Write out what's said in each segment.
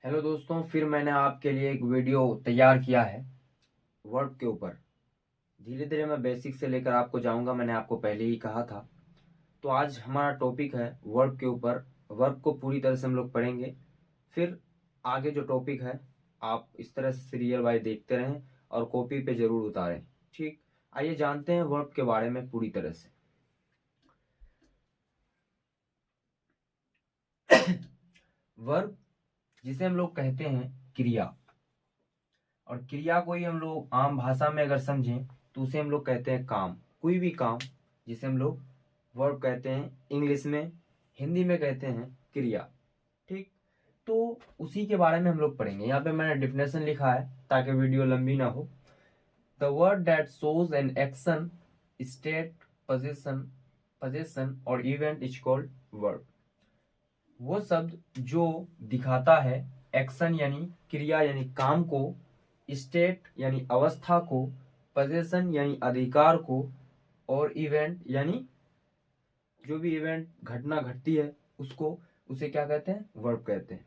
Hello दोस्तों, फिर मैंने आपके लिए एक वीडियो तैयार किया है वर्ब के ऊपर। धीरे धीरे मैं बेसिक से लेकर आपको जाऊंगा, मैंने आपको पहले ही कहा था। तो आज हमारा टॉपिक है वर्ब के ऊपर। वर्ब को पूरी तरह से हम लोग पढ़ेंगे। फिर आगे जो टॉपिक है आप इस तरह से सीरियल वाइज देखते रहें और कॉपी पे जरूर उतारें। ठीक, आइए जानते हैं वर्ब के बारे में पूरी तरह से। वर्ब जिसे हम लोग कहते हैं क्रिया, और क्रिया को ही हम लोग आम भाषा में अगर समझें तो उसे हम लोग कहते हैं काम। कोई भी काम जिसे हम लोग वर्ब कहते हैं, इंग्लिश में, हिंदी में कहते हैं क्रिया। ठीक, तो उसी के बारे में हम लोग पढ़ेंगे। यहाँ पे मैंने डिफिनेशन लिखा है ताकि वीडियो लंबी ना हो। The word that shows an action, state, position और इवेंट इज कॉल्ड वर्ब। वो शब्द जो दिखाता है एक्शन यानी क्रिया यानी काम को, स्टेट यानी अवस्था को, पोजीशन यानी अधिकार को, और इवेंट यानी जो भी इवेंट घटना घटती है उसको, उसे क्या कहते हैं? वर्ब कहते हैं।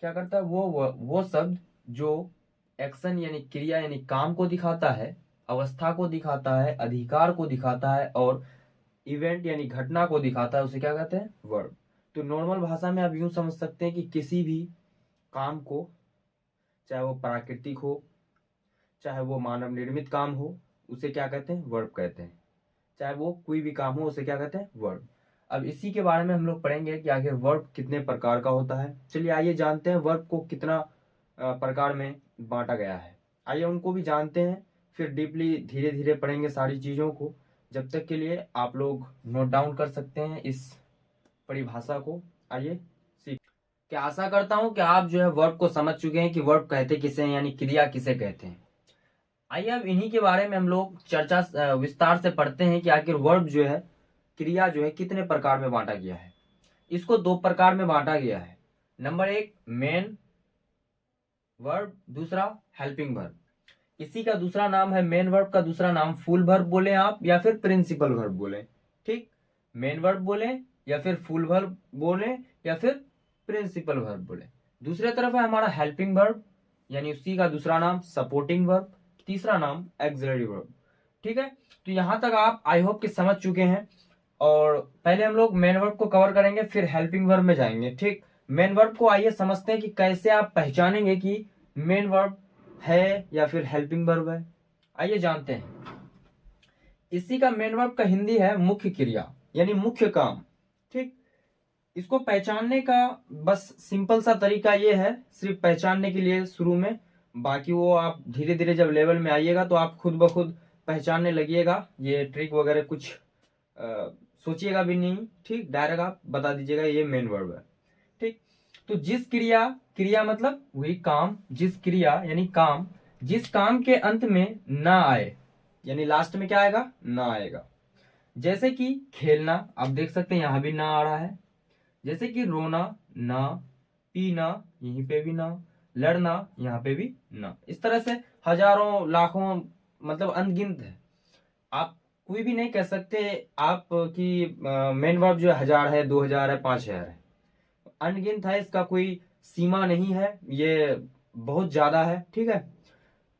क्या करता है वो शब्द जो एक्शन यानी क्रिया यानी काम को दिखाता है, अवस्था को दिखाता है, अधिकार को दिखाता है और इवेंट यानी घटना को दिखाता है, उसे क्या कहते हैं? वर्ब। तो नॉर्मल भाषा में आप यूं समझ सकते हैं कि किसी भी काम को, चाहे वो प्राकृतिक हो चाहे वो मानव निर्मित काम हो, उसे क्या कहते हैं? वर्ब कहते हैं। चाहे वो कोई भी काम हो उसे क्या कहते हैं? वर्ब। अब इसी के बारे में हम लोग पढ़ेंगे कि आखिर वर्ब कितने प्रकार का होता है। चलिए आइए जानते हैं वर्ब को कितना प्रकार में बांटा गया है। आइए उनको भी जानते हैं, फिर डीपली धीरे धीरे पढ़ेंगे सारी चीजों को। जब तक के लिए आप लोग नोट डाउन कर सकते हैं इस परिभाषा को। आइए सीख। क्या आशा करता हूं कि आप जो है वर्ब को समझ चुके हैं कि वर्ब कहते किसे हैं, यानी क्रिया किसे कहते हैं। आइए अब इन्हीं के बारे में हम लोग चर्चा विस्तार से पढ़ते हैं कि आखिर वर्ब जो है, क्रिया जो है, कितने प्रकार में बांटा गया है। इसको दो प्रकार में बांटा गया है। नंबर एक मेन वर्ब, दूसरा हेल्पिंग वर्ब। इसी का दूसरा नाम है मेन वर्ब का दूसरा नाम फुल वर्ब बोले आप या फिर प्रिंसिपल वर्ब बोले। ठीक, मेन वर्ब बोले या फिर फुल वर्ब बोले या फिर प्रिंसिपल वर्ब बोले। दूसरे तरफ है हमारा हेल्पिंग वर्ब, यानी उसी का दूसरा नाम सपोर्टिंग वर्ब, तीसरा नाम एक्सिलरी वर्ब। ठीक है, तो यहां तक आप आई होप कि समझ चुके हैं। और पहले हम लोग मेन वर्ब को कवर करेंगे, फिर हेल्पिंग वर्ब में जाएंगे। ठीक, मेन वर्ब को आइए समझते हैं कि कैसे आप पहचानेंगे कि मेन वर्ब है या फिर हेल्पिंग वर्ब है। आइए जानते हैं। इसी का मेन वर्ब का हिंदी है मुख्य क्रिया, यानी मुख्य काम। ठीक, इसको पहचानने का बस सिंपल सा तरीका ये है, सिर्फ पहचानने के लिए शुरू में, बाकी वो आप धीरे धीरे जब लेवल में आइएगा तो आप खुद ब खुद पहचानने लगिएगा। ये ट्रिक वगैरह कुछ सोचिएगा भी नहीं। ठीक, डायरेक्ट आप बता दीजिएगा ये मेन वर्ब है। ठीक, तो जिस क्रिया, क्रिया मतलब वही काम, जिस क्रिया यानी काम, जिस काम के अंत में ना आए, यानी लास्ट में क्या आएगा? ना आएगा। जैसे कि खेलना, आप देख सकते हैं यहां भी ना आ रहा है। जैसे कि रोना ना, पीना यहीं पे भी ना, लड़ना यहाँ पे भी ना। इस तरह से हजारों लाखों, मतलब अनगिनत है। आप कोई भी नहीं कह सकते आप कि मेन वर्ब जो है 1000 है, 2000 है, 5000 है। अनगिनत है, इसका कोई सीमा नहीं है, ये बहुत ज्यादा है। ठीक है,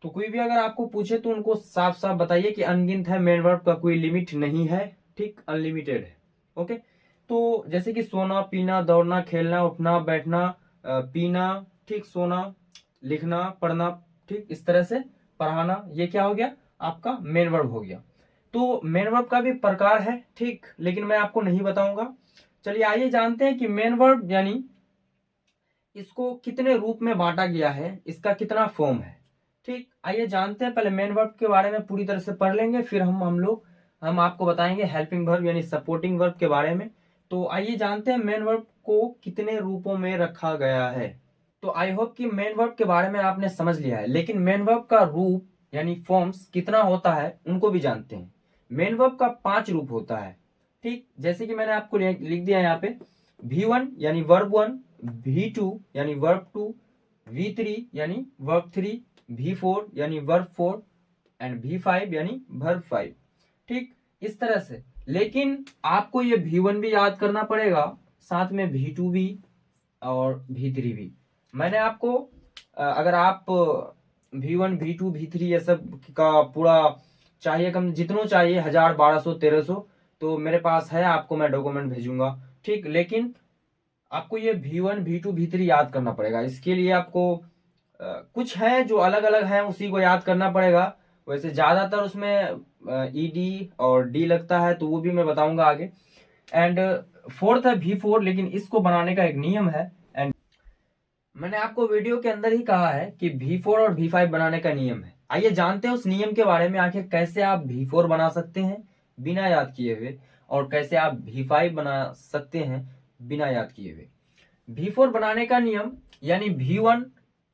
तो कोई भी अगर आपको पूछे तो उनको साफ साफ बताइए कि अनगिनत है, मेन वर्ब का कोई लिमिट नहीं है। ठीक, अनलिमिटेड है। ओके, तो जैसे कि सोना, पीना, दौड़ना, खेलना, उठना, बैठना, पीना, ठीक, सोना, लिखना, पढ़ना, ठीक, इस तरह से पढ़ाना, ये क्या हो गया? आपका मेन वर्ब हो गया। तो मेन वर्ब का भी प्रकार है, ठीक, लेकिन मैं आपको नहीं बताऊंगा। चलिए आइए जानते हैं कि मेन वर्ब यानी इसको कितने रूप में बांटा गया है, इसका कितना फॉर्म है। ठीक, आइए जानते हैं। पहले मेन वर्ब के बारे में पूरी तरह से पढ़ लेंगे, फिर हम आपको बताएंगे हेल्पिंग वर्ब यानी सपोर्टिंग वर्ब के बारे में। तो आइए जानते हैं मेन वर्ब को कितने रूपों में रखा गया है। तो आई होप कि मेन वर्ब के बारे में आपने समझ लिया है, लेकिन मेन वर्ब का रूप यानी फॉर्म्स कितना होता है उनको भी जानते हैं। मेन वर्ब का 5 रूप होता है। ठीक, जैसे कि मैंने आपको लिख दिया यहाँ पे, V1 यानी वर्ब 1, V2 यानी वर्ब 2, V3 यानी वर्ब 3, V4 यानी वर्ब 4 एंड V5 यानी वर्ब 5। ठीक, इस तरह से। लेकिन आपको ये V1 भी याद करना पड़ेगा, साथ में V2 भी और V3 भी। मैंने आपको अगर आप V1 V2 V3 ये सब का पूरा चाहिए, कम जितनों चाहिए 1000 1200 1300, तो मेरे पास है, आपको मैं डॉक्यूमेंट भेजूंगा, ठीक। लेकिन आपको ये V1 V2 V3 याद करना पड़ेगा। इसके लिए आपको कुछ है जो अलग अलग हैं, उसी को याद करना पड़ेगा। वैसे ज्यादातर उसमें ED और D लगता है, तो वो भी मैं बताऊंगा आगे। एंड फोर्थ है V4, लेकिन इसको बनाने का एक नियम है। एंड मैंने आपको वीडियो के अंदर ही कहा है कि V4 और V5 बनाने का नियम है। आइए जानते हैं उस नियम के बारे में, आखिर कैसे आप V4 बना सकते हैं बिना याद किए हुए, और कैसे आप V5 बना सकते हैं बिना याद किए हुए। V4 बनाने का नियम, यानी V1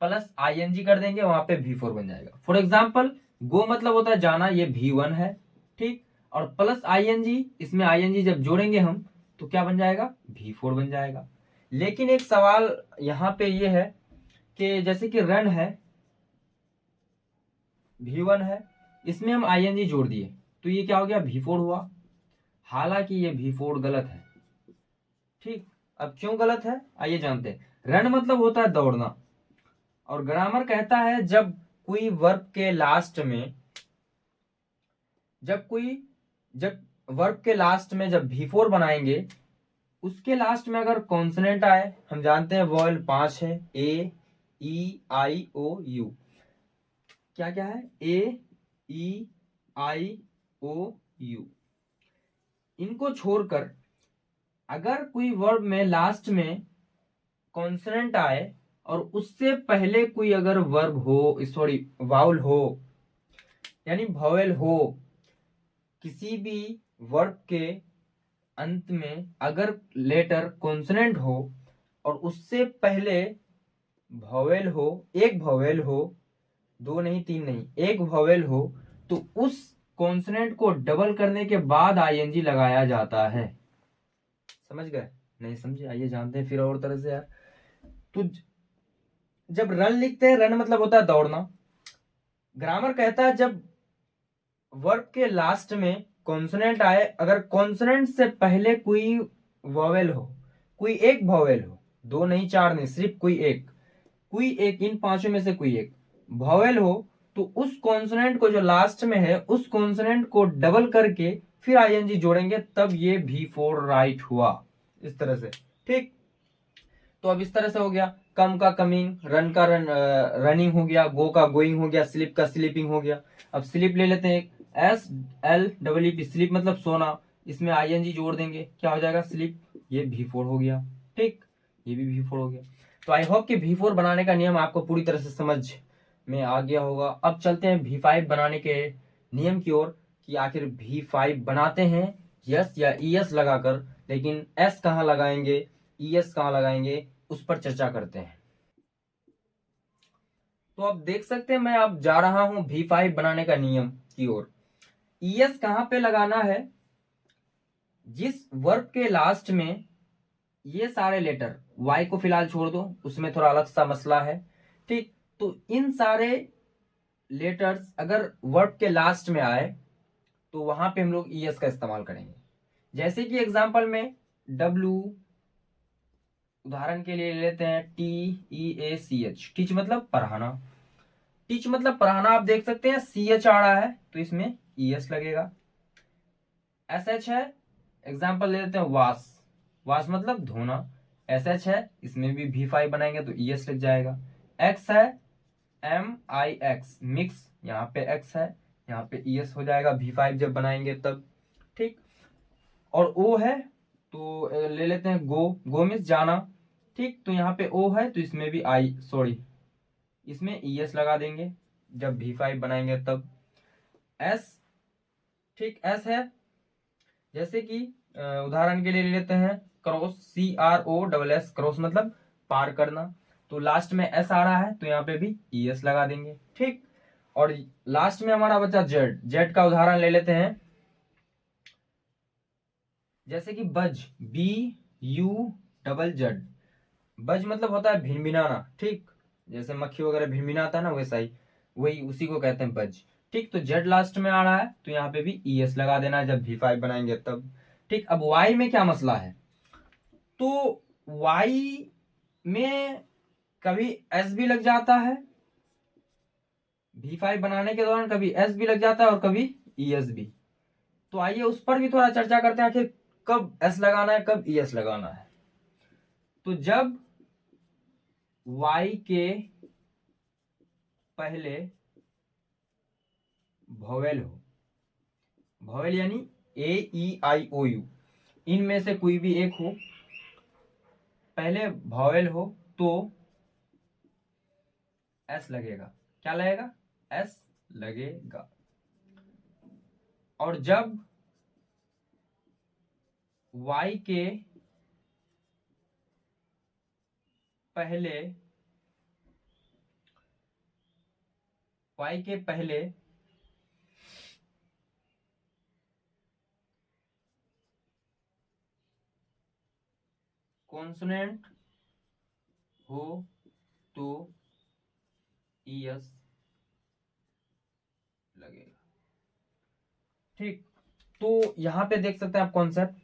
प्लस ING कर देंगे, वहां पे V4 बन जाएगा। फॉर एग्जाम्पल, गो मतलब होता है जाना, ये V1 है, ठीक। और प्लस ING, इसमें ING जब जोड़ेंगे हम तो क्या बन जाएगा, V4 बन जाएगा। लेकिन एक सवाल यहाँ पे ये है कि जैसे कि रन है, V1 है, इसमें हम ING जोड़ दिए, तो ये क्या हो गया, V4 हुआ। हालांकि ये V4 गलत है, ठीक। अब क्यों गलत है, आइए जानते हैं। रन मतलब होता है दौड़ना, और ग्रामर कहता है जब कोई वर्ब के लास्ट में, जब वर्ब के लास्ट में जब V4 बनाएंगे, उसके लास्ट में अगर कॉन्सोनेंट आए, हम जानते हैं वॉयल 5 है, A E I O U। क्या क्या है, A E I O U। इनको छोड़कर अगर कोई वर्ब में लास्ट में कॉन्सोनेंट आए और उससे पहले कोई अगर वर्ब हो, सॉरी वाउल हो, यानी वॉवेल हो, किसी भी वर्ब के अंत में अगर लेटर कॉन्सोनेंट हो और उससे पहले वॉवेल हो, एक वॉवेल हो, दो नहीं तीन नहीं, एक वॉवेल हो, तो उस कॉन्सोनेंट को डबल करने के बाद ING लगाया जाता है। समझ गए, नहीं समझे, आइए जानते हैं फिर और तरह से यार। तो जब रन लिखते हैं, रन मतलब होता है दौड़ना। ग्रामर कहता है जब वर्ब के लास्ट में कॉन्सोनेंट आए, अगर कॉन्सोनेंट से पहले कोई वॉवेल हो, कोई एक वॉवेल हो, दो नहीं चार नहीं, सिर्फ कोई एक, इन पांचों में से कोई एक वॉवेल हो, तो उस कॉन्सोनेंट को जो लास्ट में है, उस कॉन्सोनेंट को डबल करके फिर ING जोड़ेंगे, तब ये V4 राइट हुआ, इस तरह से, ठीक। तो अब इस तरह से हो गया, कम का कमिंग, रन का रनिंग हो गया, गो का गोइंग हो गया, स्लीप का स्लीपिंग हो गया। अब स्लीप ले लेते हैं, SLEEP, स्लीप मतलब सोना, इसमें ING जोड़ देंगे, क्या हो जाएगा, स्लीप, ये V4 हो गया, ठीक। ये भी V4 हो गया। तो आई होप कि V4 बनाने का नियम आपको पूरी तरह से समझ में आ गया होगा। अब चलते हैं V5 बनाने के नियम की ओर, कि आखिर V5 बनाते हैं यस या ES लगाकर, लेकिन S कहाँ लगाएंगे, ES कहाँ लगाएंगे, उस पर चर्चा करते हैं। तो आप देख सकते हैं मैं अब जा रहा हूं V5 बनाने का नियम की ओर। ES कहां पे लगाना है, जिस वर्ब के लास्ट में ये सारे लेटर, Y को फिलहाल छोड़ दो, उसमें थोड़ा अलग सा मसला है, ठीक। तो इन सारे लेटर्स अगर वर्ब के लास्ट में आए, तो वहां पे हम लोग ES का इस्तेमाल करेंगे। जैसे कि एग्जांपल में W, उदाहरण के लिए लेते हैं TEACH, टीच मतलब पढ़ाना, टीच मतलब पढ़ाना। आप देख सकते हैं CH आ रहा है, तो इसमें ES लगेगा। SH है, एग्जाम्पल ले लेते हैं वाश, वाश मतलब धोना, SH है, इसमें भी V5 बनाएंगे तो ES लग जाएगा। X है, MIX मिक्स, यहाँ पे X है, यहाँ पे ES हो जाएगा V5 जब बनाएंगे तब, ठीक। और O है, तो ले लेते हैं गो मीन्स जाना, ठीक। तो यहाँ पे O है, तो इसमें भी इसमें ES लगा देंगे जब V5 बनाएंगे तब। S, ठीक, S है, जैसे कि उदाहरण के लिए ले लेते हैं क्रॉस, CROSS, क्रॉस मतलब पार करना, तो लास्ट में S आ रहा है, तो यहाँ पे भी ES लगा देंगे, ठीक। और लास्ट में हमारा बचा जेड का उदाहरण ले लेते हैं, जैसे कि बज, BUZZ, बज मतलब होता है भिनभिनाना, ठीक। जैसे मक्खी वगैरह भिनभिनाता है ना, वैसा ही, वही उसी को कहते हैं बज, ठीक। तो जेड लास्ट में आ रहा है, तो यहाँ पे भी ES लगा देना है जब V5 बनाएंगे तब, ठीक। अब Y में क्या मसला है, तो Y में कभी एस भी लग जाता है, V5 बनाने के दौरान कभी एस भी लग जाता है और कभी ES भी। तो आइए उस पर भी थोड़ा चर्चा करते हैं, आखिर कब एस लगाना है कब ES लगाना है। तो जब Y के पहले वोवेल हो, वोवेल यानी AEIOU, इनमें से कोई भी एक हो, पहले वोवेल हो तो एस लगेगा। क्या लगेगा? एस लगेगा। और जब Y के पहले कॉन्सोनेंट हो तो ES लगेगा। ठीक, तो यहां पे देख सकते हैं आप कॉन्सेप्ट,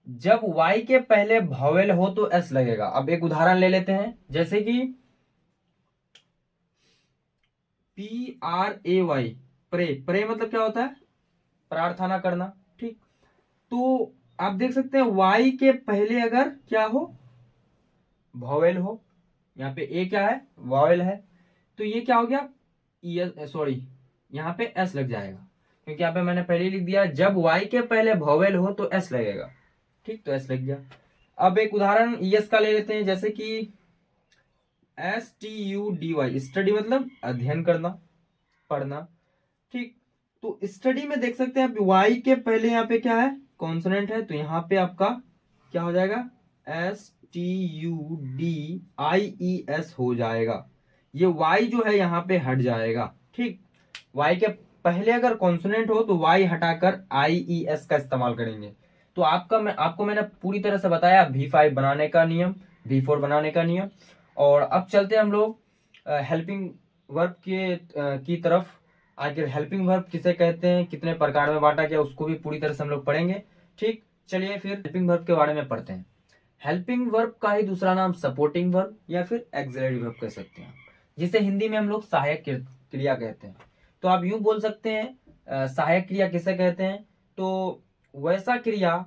जब Y के पहले वोवेल हो तो S लगेगा। अब एक उदाहरण ले लेते हैं, जैसे कि PRAY, प्रे, प्रे मतलब क्या होता है? प्रार्थना करना। ठीक, तो आप देख सकते हैं Y के पहले अगर क्या हो? वोवेल हो, यहाँ पे ए क्या है? वोवेल है, तो ये क्या हो गया? सॉरी, यहाँ पे एस लग जाएगा, क्योंकि यहाँ पे मैंने पहले ही लिख दिया जब Y के पहले वोवेल हो तो एस लगेगा। ठीक, तो एस लग गया। अब एक उदाहरण ES का ले लेते हैं, जैसे कि STUDY, स्टडी मतलब अध्ययन करना, पढ़ना। ठीक, तो स्टडी में देख सकते हैं Y के पहले यहाँ पे क्या है? कॉन्सोनेंट है, तो यहाँ पे आपका क्या हो जाएगा? STUDIES हो जाएगा। ये Y जो है यहाँ पे हट जाएगा। ठीक, Y के पहले अगर कॉन्सोनेंट हो तो Y हटाकर IES का इस्तेमाल करेंगे। तो आपको मैंने पूरी तरह से बताया V5 बनाने का नियम, V4 बनाने का नियम। और अब चलते हैं हम लोग हेल्पिंग वर्ब की तरफ। आखिर हेल्पिंग वर्ब किसे कहते हैं, कितने प्रकार में बांटा गया, उसको भी पूरी तरह से हम लोग पढ़ेंगे। ठीक, चलिए फिर हेल्पिंग वर्ब के बारे में पढ़ते हैं। हेल्पिंग वर्ब का ही दूसरा नाम सपोर्टिंग वर्ब या फिर एक्सिलरी वर्ब कह सकते हैं, जिसे हिंदी में हम लोग सहायक क्रिया कहते हैं। तो आप यूं बोल सकते हैं सहायक क्रिया किसे कहते हैं? तो वैसा क्रिया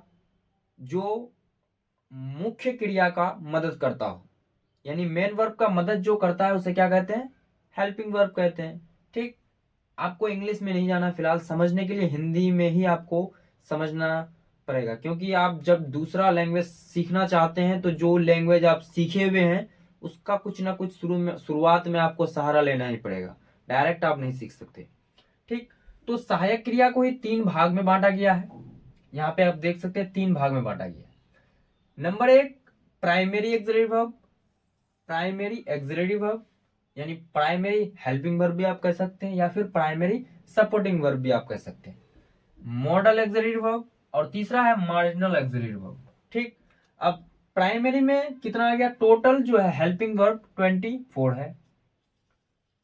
जो मुख्य क्रिया का मदद करता हो, यानी मेन वर्ब का मदद जो करता है उसे क्या कहते हैं? हेल्पिंग वर्ब कहते हैं। ठीक, आपको इंग्लिश में नहीं जाना फिलहाल, समझने के लिए हिंदी में ही आपको समझना पड़ेगा, क्योंकि आप जब दूसरा लैंग्वेज सीखना चाहते हैं तो जो लैंग्वेज आप सीखे हुए हैं उसका कुछ ना कुछ शुरुआत में आपको सहारा लेना ही पड़ेगा, डायरेक्ट आप नहीं सीख सकते। ठीक, तो सहायक क्रिया को ही 3 भाग में बांटा गया है। यहाँ पे आप देख सकते हैं 3 भाग में बांटा गया है। Number 1, primary axillary verb, primary axillary verb यानी प्राइमरी हेल्पिंग वर्ब भी आप कह सकते हैं, या फिर प्राइमरी सपोर्टिंग वर्ब भी आप कह सकते हैं। मॉडल एक्सिलरी वर्ब, और तीसरा है मार्जिनल एक्सिलरी वर्ब। ठीक, अब प्राइमरी में कितना आ गया? टोटल जो है हेल्पिंग वर्ब 24 है।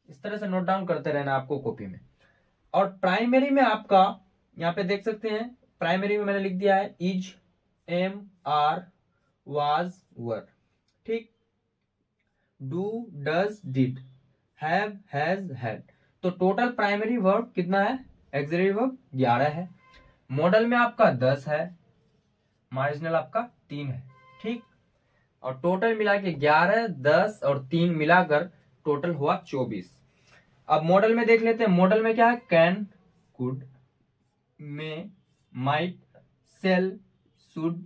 इस तरह से नोट डाउन करते रहना आपको कॉपी में। और प्राइमरी में आपका यहाँ पे देख सकते हैं, प्राइमरी में मैंने लिख दिया है इज, एम, आर, वाज, वर। ठीक, do, does, did, have, has, had. तो टोटल प्राइमरी वर्ब कितना है? एक्सिलरी वर्ब 11 है। मॉडल में आपका 10 है, मार्जिनल आपका 3 है। ठीक, और टोटल मिला के 11, 10 और 3 मिलाकर टोटल हुआ 24। अब मॉडल में देख लेते हैं, मॉडल में क्या है? Can, could, may, might, shall, should,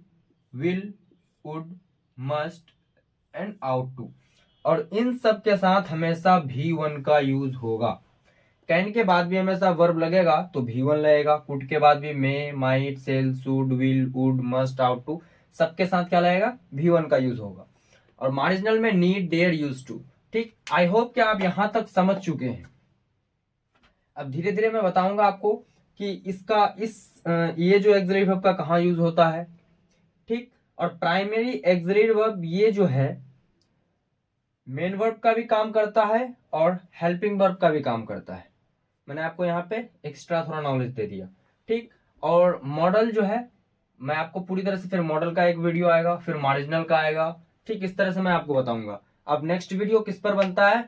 will, would, must and ought to. और इन सब के साथ हमेशा V1 का यूज होगा। कैन के बाद भी हमेशा वर्ब लगेगा तो V1 लगेगा, कुड के बाद भी may, might, shall, should, will, would, must, ought to, सबके साथ क्या लगेगा? V1 का यूज होगा। और मार्जिनल में नीड, डेयर, यूज टू। ठीक, आई होप कि आप यहां तक समझ चुके हैं। अब धीरे धीरे मैं बताऊंगा आपको कि ये जो एक्सिलरी वर्ब का कहाँ यूज होता है। ठीक, और प्राइमरी एक्सिलरी वर्ब ये जो है मेन वर्ब का भी काम करता है और हेल्पिंग वर्ब का भी काम करता है। मैंने आपको यहाँ पे एक्स्ट्रा थोड़ा नॉलेज दे दिया। ठीक, और मॉडल जो है मैं आपको पूरी तरह से, फिर मॉडल का एक वीडियो आएगा, फिर मार्जिनल का आएगा। ठीक, इस तरह से मैं आपको बताऊंगा। अब नेक्स्ट वीडियो किस पर बनता है,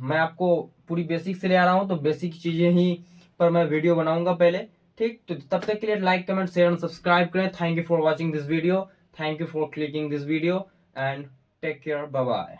मैं आपको पूरी बेसिक से ले आ रहा हूँ, तो बेसिक चीजें ही पर मैं वीडियो बनाऊंगा पहले। ठीक, तो तब तक के लिए like comment share and subscribe करें। Thank you for watching this video, thank you for clicking this video and take care, bye bye.